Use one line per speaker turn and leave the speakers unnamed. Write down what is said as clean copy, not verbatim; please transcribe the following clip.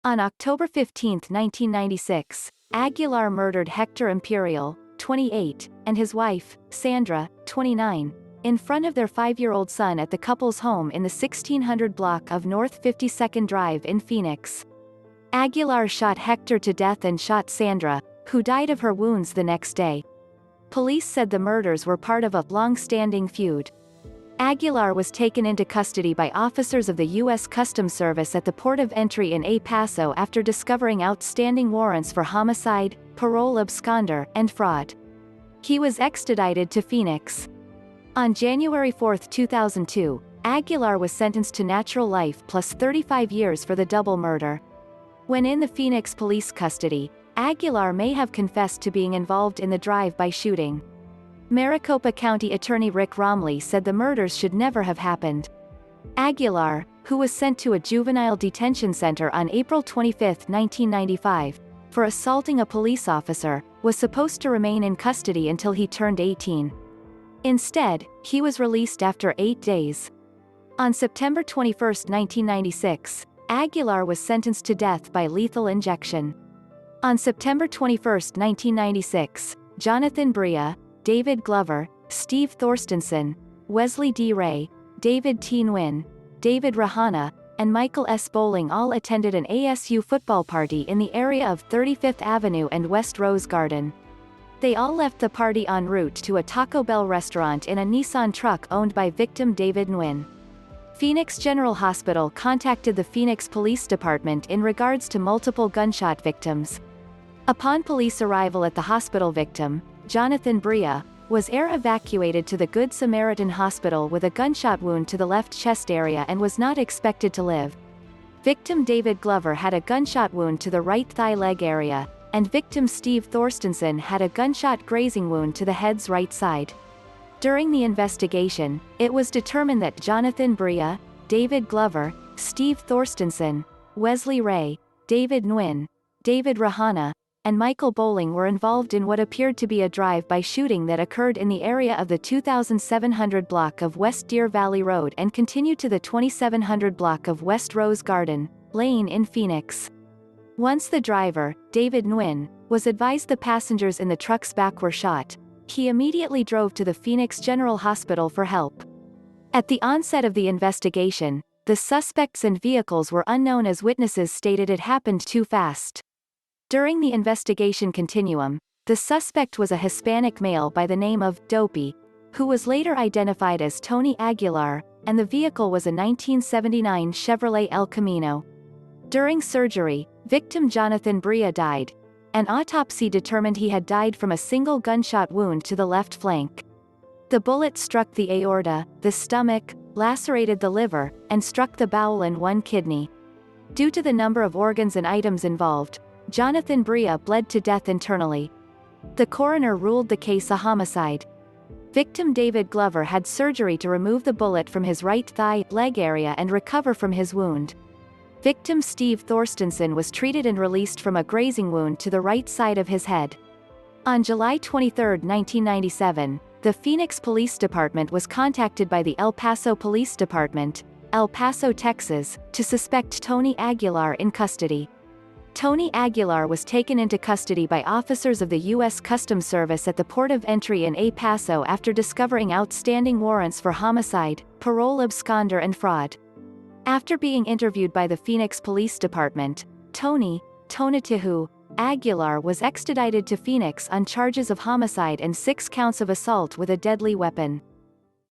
On October 15, 1996, Aguilar murdered Hector Imperial, 28, and his wife, Sandra, 29, in front of their 5-year-old son at the couple's home in the 1600 block of North 52nd Drive in Phoenix. Aguilar shot Hector to death and shot Sandra, who died of her wounds the next day. Police said the murders were part of a long-standing feud. Aguilar was taken into custody by officers of the U.S. Customs Service at the port of entry in El Paso after discovering outstanding warrants for homicide, parole absconder, and fraud. He was extradited to Phoenix. On January 4, 2002, Aguilar was sentenced to natural life plus 35 years for the double murder. When in the Phoenix police custody, Aguilar may have confessed to being involved in the drive-by shooting. Maricopa County Attorney Rick Romley said the murders should never have happened. Aguilar, who was sent to a juvenile detention center on April 25, 1995, for assaulting a police officer, was supposed to remain in custody until he turned 18. Instead, he was released after 8 days. On September 21, 1996, Aguilar was sentenced to death by lethal injection. On September 21, 1996, Jonathan Bria, David Glover, Steve Thorstensen, Wesley D. Ray, David T. Nguyen, David Rahana, and Michael S. Bowling all attended an ASU football party in the area of 35th Avenue and West Rose Garden. They all left the party en route to a Taco Bell restaurant in a Nissan truck owned by victim David Nguyen. Phoenix General Hospital contacted the Phoenix Police Department in regards to multiple gunshot victims. Upon police arrival at the hospital, victim, Jonathan Bria, was air evacuated to the Good Samaritan Hospital with a gunshot wound to the left chest area and was not expected to live. Victim David Glover had a gunshot wound to the right thigh leg area, and victim Steve Thorstensen had a gunshot grazing wound to the head's right side. During the investigation, it was determined that Jonathan Bria, David Glover, Steve Thorstensen, Wesley Ray, David Nguyen, David Rahana, and Michael Bowling were involved in what appeared to be a drive-by shooting that occurred in the area of the 2700 block of West Deer Valley Road and continued to the 2700 block of West Rose Garden Lane in Phoenix. Once the driver, David Nguyen, was advised the passengers in the truck's back were shot, he immediately drove to the Phoenix General Hospital for help. At the onset of the investigation, the suspects and vehicles were unknown as witnesses stated it happened too fast. During the investigation continuum, the suspect was a Hispanic male by the name of Dopey, who was later identified as Tony Aguilar, and the vehicle was a 1979 Chevrolet El Camino. During surgery, victim Jonathan Bria died. An autopsy determined he had died from a single gunshot wound to the left flank. The bullet struck the aorta, the stomach, lacerated the liver, and struck the bowel and one kidney. Due to the number of organs and items involved, Jonathan Bria bled to death internally. The coroner ruled the case a homicide. Victim David Glover had surgery to remove the bullet from his right thigh leg area and recover from his wound. Victim Steve Thorstensen was treated and released from a grazing wound to the right side of his head. On July 23, 1997, the Phoenix Police Department was contacted by the El Paso Police Department, El Paso, Texas, to suspect Tony Aguilar in custody. Tony Aguilar was taken into custody by officers of the U.S. Customs Service at the port of entry in El Paso after discovering outstanding warrants for homicide, parole absconder and fraud. After being interviewed by the Phoenix Police Department, Tony Tonatihu Aguilar was extradited to Phoenix on charges of homicide and 6 counts of assault with a deadly weapon.